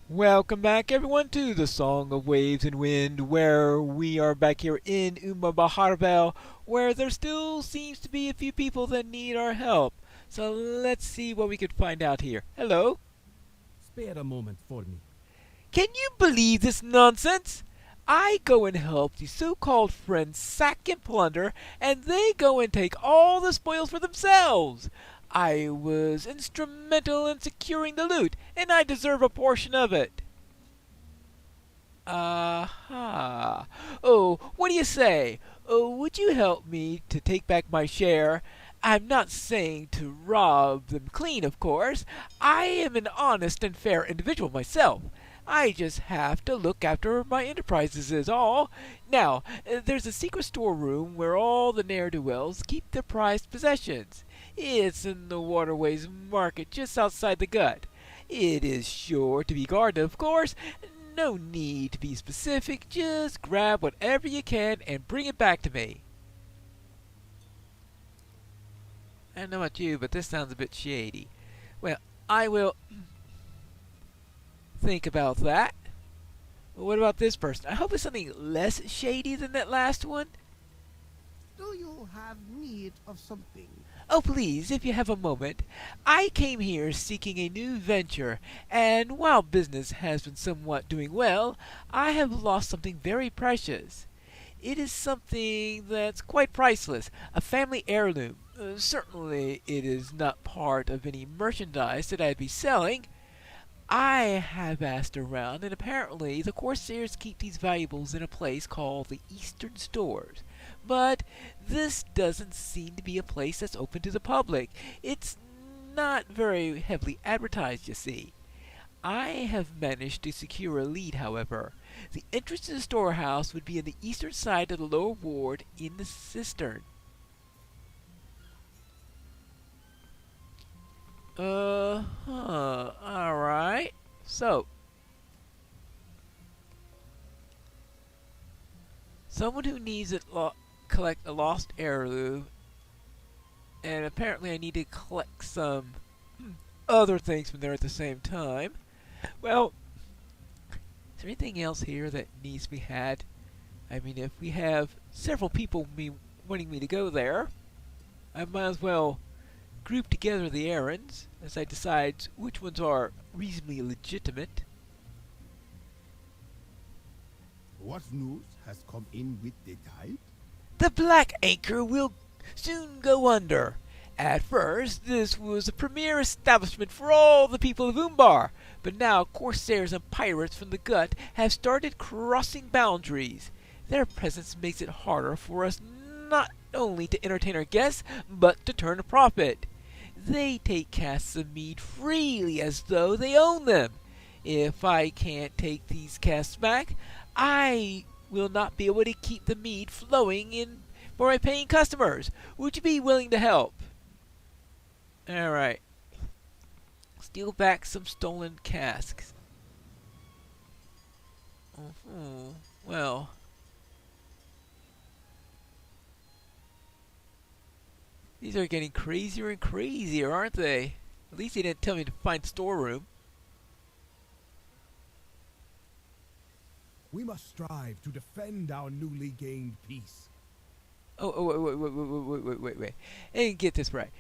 Welcome back, everyone, to the Song of Waves and Wind, where we are back here in Umbar, where there still seems to be a few people that need our help. So let's see what we could find out here. Hello? Spare a moment for me. Can you believe this nonsense? I go and help the so-called friends sack and plunder, and they go and take all the spoils for themselves. I was instrumental in securing the loot, and I deserve a portion of it. Aha. Oh, what do you say? Oh, would you help me to take back my share? I'm not saying to rob them clean, of course. I am an honest and fair individual myself. I just have to look after my enterprises is all. Now, there's a secret storeroom where all the ne'er-do-wells keep their prized possessions. It's in the waterways market just outside the gut. It is sure to be guarded, of course. No need to be specific. Just grab whatever you can and bring it back to me. I don't know about you, but this sounds a bit shady. Well, I will think about that. What about this person? I hope it's something less shady than that last one. Do you have need of something? Oh, please, if you have a moment. I came here seeking a new venture, and while business has been somewhat doing well, I have lost something very precious. It is something that's quite priceless, a family heirloom. Certainly, it is not part of any merchandise that I'd be selling. I have asked around, and apparently the Corsairs keep these valuables in a place called the Eastern Stores. But this doesn't seem to be a place that's open to the public. It's not very heavily advertised, you see. I have managed to secure a lead, however. The entrance to the storehouse would be on the eastern side of the lower ward in the cistern. Alright. So, someone who needs to collect a lost heirloom, and apparently I need to collect some other things from there at the same time. Well, is there anything else here that needs to be had? I mean, if we have several people wanting me to go there, I might as well group together the errands as I decide which ones are reasonably legitimate. What news has come in with the tide? The Black Anchor will soon go under. At first, this was a premier establishment for all the people of Umbar, but now corsairs and pirates from the gut have started crossing boundaries. Their presence makes it harder for us not only to entertain our guests, but to turn a profit. They take casks of mead freely as though they own them. If I can't take these casks back, I will not be able to keep the mead flowing in for my paying customers. Would you be willing to help? Alright. Steal back some stolen casks. Well. These are getting crazier and crazier, aren't they? At least they didn't tell me to find the storeroom. We must strive to defend our newly gained peace. Wait. I didn't get this right.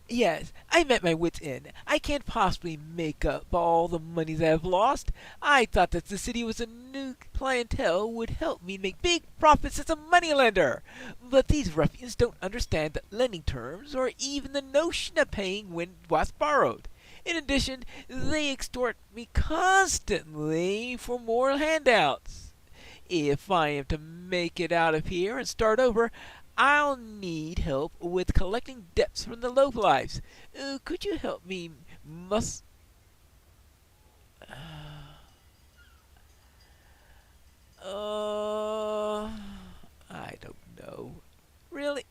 Yes, I'm at my wit's end. I can't possibly make up all the money that I've lost. I thought that the city was a new clientele would help me make big profits as a moneylender. But these ruffians don't understand the lending terms or even the notion of paying when what's borrowed. In addition, they extort me constantly for more handouts. If I am to make it out of here and start over, I'll need help with collecting debts from the lowlifes. Could you help me I don't know. Really?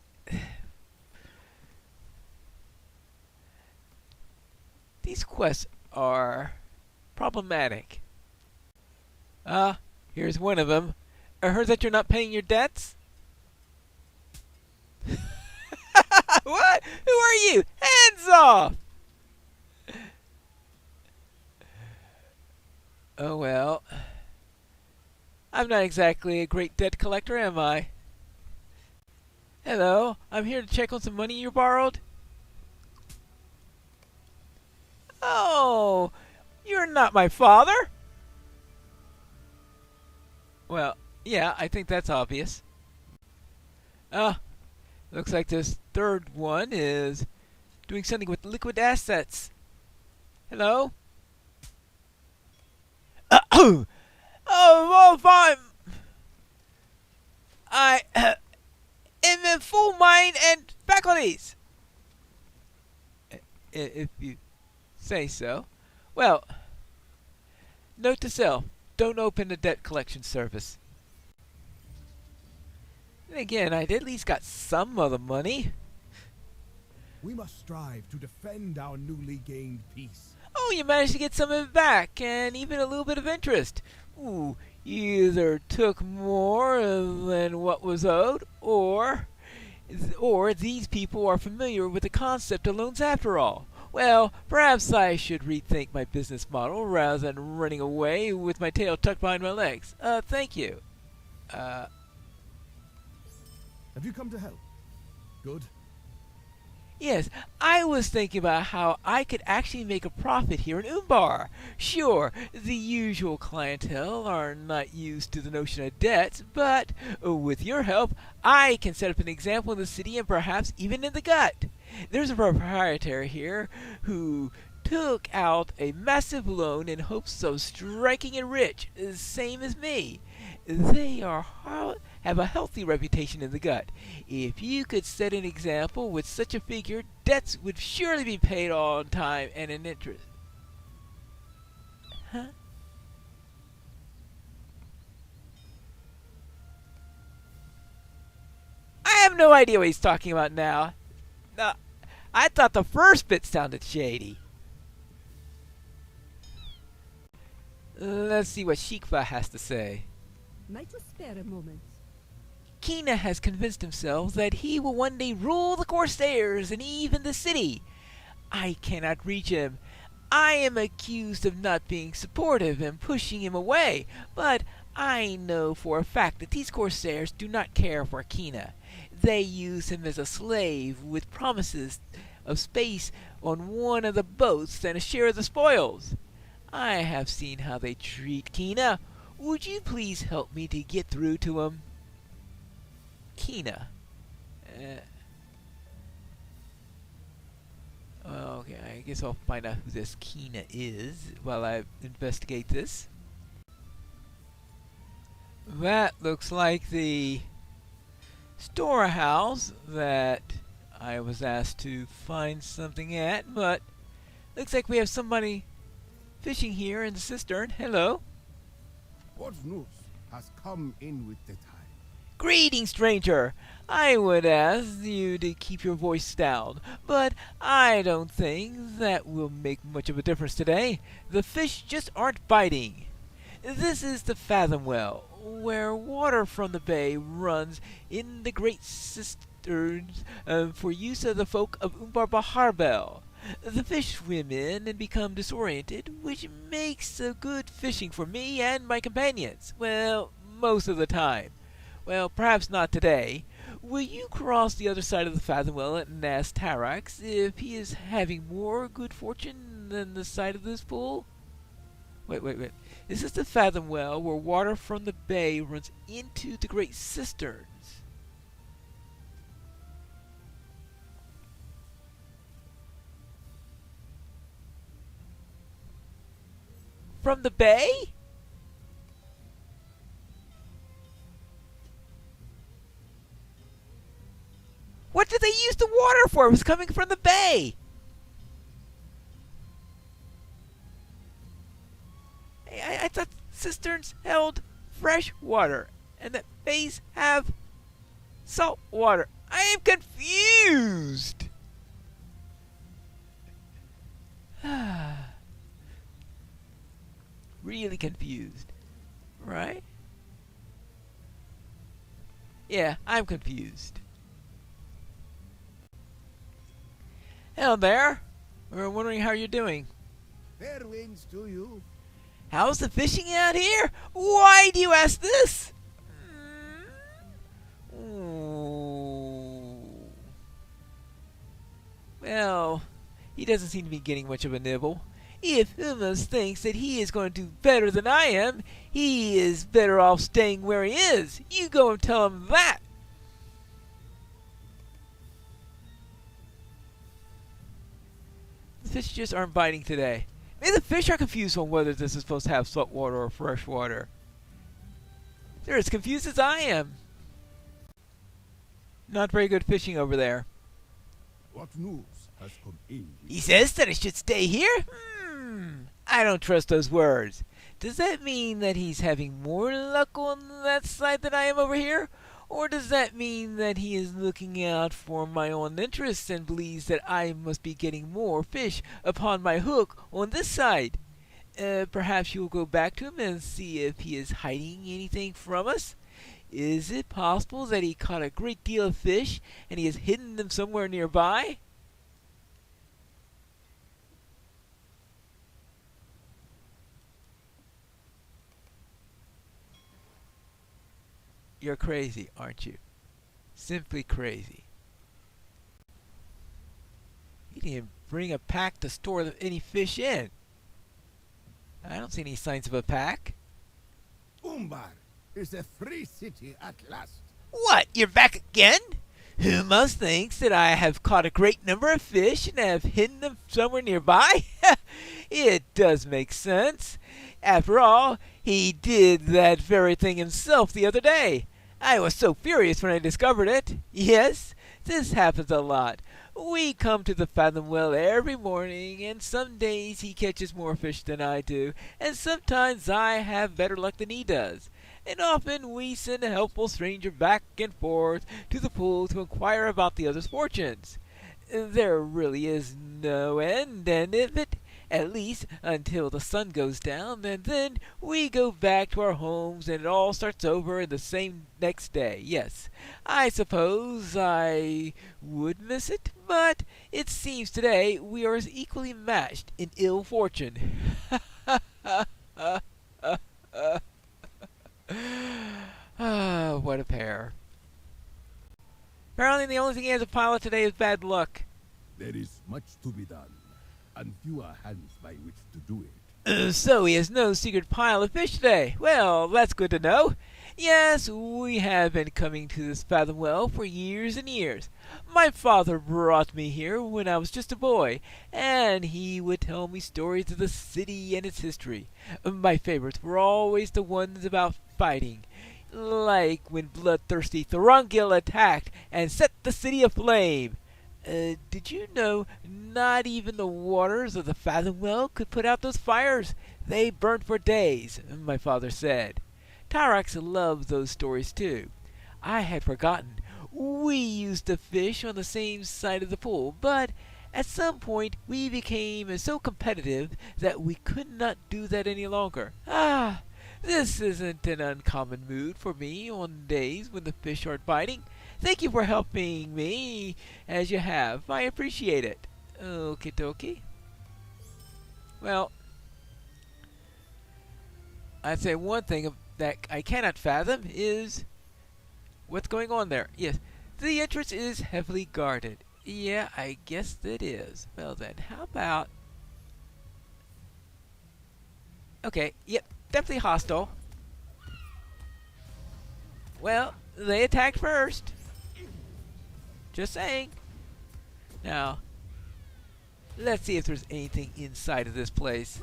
These quests are problematic. Here's one of them. I heard that you're not paying your debts? What? Who are you? Hands off! Oh well. I'm not exactly a great debt collector, am I? Hello, I'm here to check on some money you borrowed. Oh, you're not my father? Well, yeah, I think that's obvious. Ah, looks like this third one is doing something with liquid assets. Hello? Oh, well, fine. I am in full mind and faculties. If you say so. Well, note to self, don't open the debt collection service. And again, I'd at least got some of the money. We must strive to defend our newly gained peace. Oh, you managed to get some of it back, and even a little bit of interest. Ooh, you either took more than what was owed, or these people are familiar with the concept of loans after all. Well, perhaps I should rethink my business model rather than running away with my tail tucked behind my legs. Thank you. Have you come to help? Good. Yes, I was thinking about how I could actually make a profit here in Umbar. Sure, the usual clientele are not used to the notion of debts, but with your help, I can set up an example in the city and perhaps even in the gut. There's a proprietor here who took out a massive loan in hopes of striking it rich, same as me. They have a healthy reputation in the gut. If you could set an example with such a figure, debts would surely be paid on time and in interest. Huh? I have no idea what he's talking about now. I thought the first bit sounded shady. Let's see what Shikva has to say. Might you spare a moment? Kina has convinced himself that he will one day rule the Corsairs and even the city. I cannot reach him. I am accused of not being supportive and pushing him away, but I know for a fact that these Corsairs do not care for Kina. They use him as a slave with promises of space on one of the boats and a share of the spoils. I have seen how they treat Kina. Would you please help me to get through to him? Kina. Okay, I guess I'll find out who this Kina is while I investigate this. That looks like the storehouse that I was asked to find something at, but looks like we have somebody fishing here in the cistern. Hello. What news has come in with the tide? Greetings, stranger. I would ask you to keep your voice down, but I don't think that will make much of a difference today. The fish just aren't biting. This is the Fathomwell, where water from the bay runs in the great cisterns for use of the folk of Umbar Baharbel. The fish swim in and become disoriented, which makes good fishing for me and my companions. Well, most of the time. Well, perhaps not today. Will you cross the other side of the Fathomwell and ask Tarax if he is having more good fortune than the side of this pool? Wait. Is this the Fathomwell where water from the bay runs into the great cisterns? From the bay? What did they use the water for? It was coming from the bay. I thought cisterns held fresh water and that bays have salt water. I am confused. Really confused. Right? Yeah, I'm confused. Hello there. We're wondering how you're doing. Fair winds to you. How's the fishing out here? Why do you ask this? Ooh. Well, he doesn't seem to be getting much of a nibble. If Umars thinks that he is going to do better than I am, he is better off staying where he is. You go and tell him that. The fish just aren't biting today. Maybe the fish are confused on whether this is supposed to have salt water or fresh water. They're as confused as I am. Not very good fishing over there. What news has come in? He says that I should stay here? I don't trust those words. Does that mean that he's having more luck on that side than I am over here? Or does that mean that he is looking out for my own interests and believes that I must be getting more fish upon my hook on this side? Perhaps you'll go back to him and see if he is hiding anything from us? Is it possible that he caught a great deal of fish and he has hidden them somewhere nearby? You're crazy, aren't you? Simply crazy. He didn't bring a pack to store any fish in. I don't see any signs of a pack. Umbar is a free city at last. What? You're back again? Umars thinks that I have caught a great number of fish and have hidden them somewhere nearby? It does make sense. After all, he did that very thing himself the other day. I was so furious when I discovered it. Yes, this happens a lot. We come to the Fathomwell every morning, and some days he catches more fish than I do, and sometimes I have better luck than he does. And often we send a helpful stranger back and forth to the pool to inquire about the other's fortunes. There really is no end of it, at least until the sun goes down, and then we go back to our homes and it all starts over in the same next day. Yes, I suppose I would miss it, but it seems today we are as equally matched in ill fortune. What a pair. Apparently the only thing he has a pilot today is bad luck. There is much to be done, and fewer hands by which to do it. So he has no secret pile of fish today. Well, that's good to know. Yes, we have been coming to this Fathomwell for years and years. My father brought me here when I was just a boy, and he would tell me stories of the city and its history. My favorites were always the ones about fighting, like when bloodthirsty Thorongil attacked and set the city aflame. Did you know not even the waters of the Fathomwell could put out those fires? They burnt for days, my father said. Tyrax loved those stories too. I had forgotten. We used to fish on the same side of the pool, but at some point we became so competitive that we could not do that any longer. This isn't an uncommon mood for me on days when the fish aren't biting. Thank you for helping me as you have. I appreciate it. Okie dokie. Well, I'd say one thing that I cannot fathom is what's going on there. Yes, the entrance is heavily guarded. Yeah, I guess it is. Well then, how about... Okay, yep, definitely hostile. Well, they attacked first. Just saying. Now, let's see if there's anything inside of this place.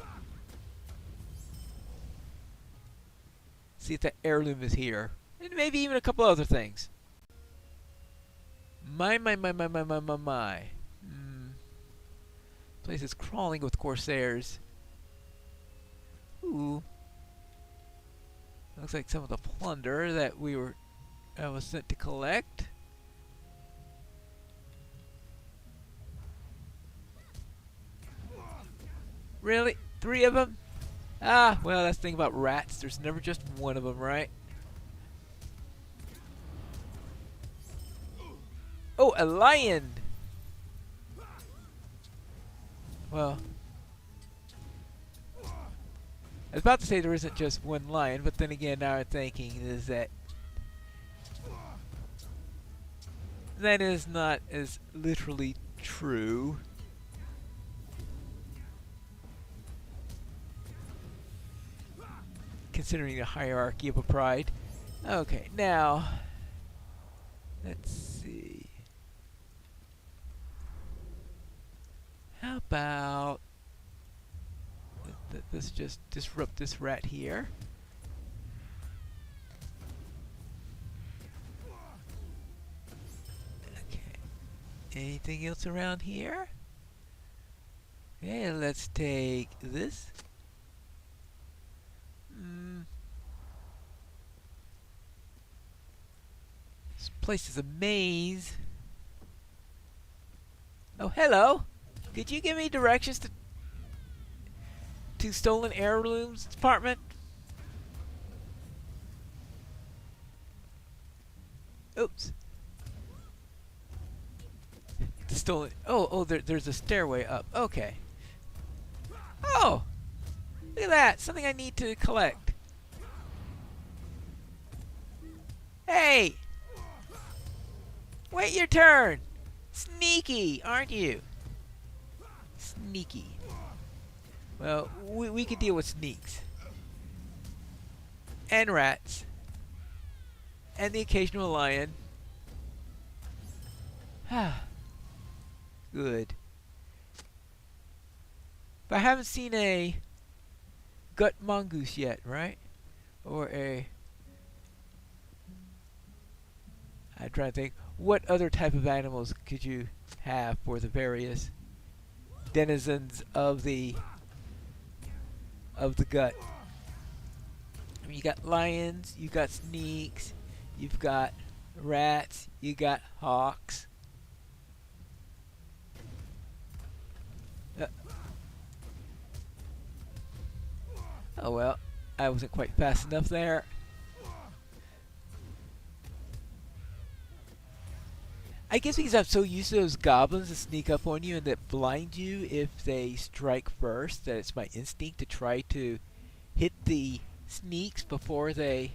See if the heirloom is here. And maybe even a couple other things. My. Place is crawling with corsairs. Ooh. Looks like some of the plunder that I was sent to collect. Really? 3 of them? Well, that's the thing about rats. There's never just one of them, right? Oh, a lion! I was about to say there isn't just one lion, but then again, now I'm thinking is that that is not as literally true. Considering the hierarchy of a pride. Okay, now let's see. How about let's just disrupt this rat here. Okay. Anything else around here? Okay, let's take this. This place is a maze. Oh, hello. Could you give me directions to stolen heirlooms department? Oops. The stolen. Oh, there's a stairway up. Okay. Oh, look at that. Something I need to collect. Hey! Wait your turn! Sneaky, aren't you? Sneaky. Well, we could deal with sneaks. And rats. And the occasional lion. Good. But I haven't seen a gut mongoose yet, right? Or a... I'm trying to think. What other type of animals could you have for the various denizens of the gut? I mean, you got lions, you got sneaks, you've got rats, you got hawks. Oh well, I wasn't quite fast enough there. I guess because I'm so used to those goblins that sneak up on you and that blind you if they strike first, that it's my instinct to try to hit the sneaks before they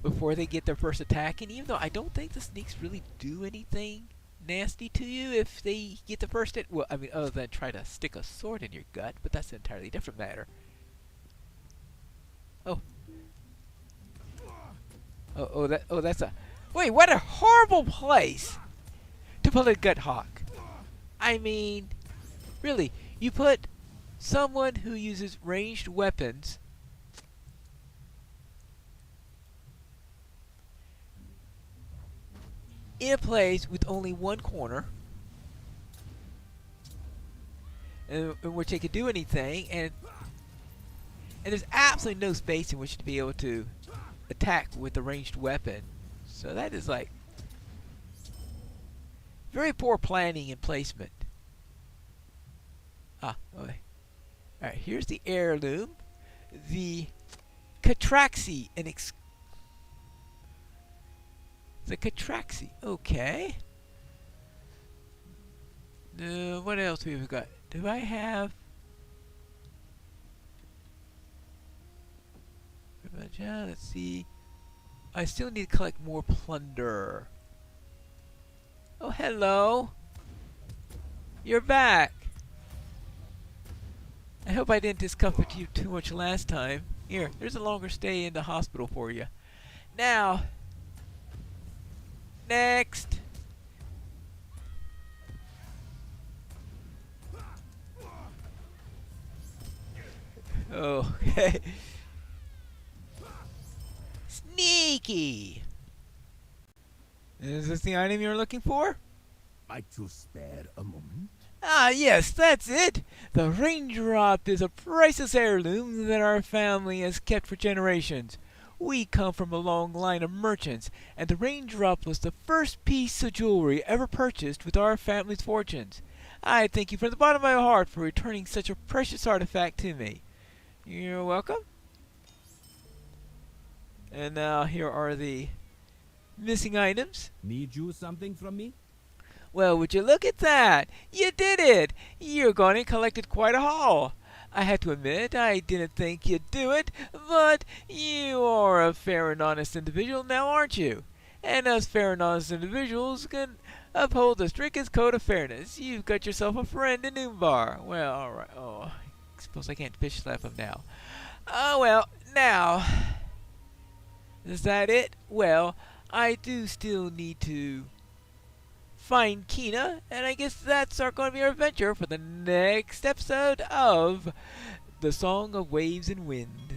get their first attack. And even though I don't think the sneaks really do anything nasty to you if they get the first hit, well, I mean, other than try to stick a sword in your gut, but that's an entirely different matter. Oh, that's a... Wait, what a horrible place to put a gut hawk. I mean, really, you put someone who uses ranged weapons in a place with only one corner in which they could do anything, and there's absolutely no space in which to be able to attack with a ranged weapon. So that is like very poor planning and placement. Okay. Alright, here's the heirloom. The Catraxi, the Catraxi, okay. What else have we got? Do I have... Let's see. I still need to collect more plunder. Oh, hello. You're back. I hope I didn't discomfort you too much last time. Here, there's a longer stay in the hospital for you. Now, next. Okay. Sneaky. Is this the item you're looking for? Might you spare a moment? Ah, yes, that's it. The raindrop is a priceless heirloom that our family has kept for generations. We come from a long line of merchants, and the raindrop was the first piece of jewelry ever purchased with our family's fortunes. I thank you from the bottom of my heart for returning such a precious artifact to me. You're welcome. And now here are the missing items. Need you something from me? Well, would you look at that? You did it! You're gone and collected quite a haul. I have to admit I didn't think you'd do it, but you are a fair and honest individual now, aren't you? And us fair and honest individuals can uphold the strictest code of fairness. You've got yourself a friend in Umbar. Well, alright. Oh, I suppose I can't fish slap him now. Oh, well, now. Is that it? Well, I do still need to find Kina, and I guess that's going to be our adventure for the next episode of The Song of Waves and Wind.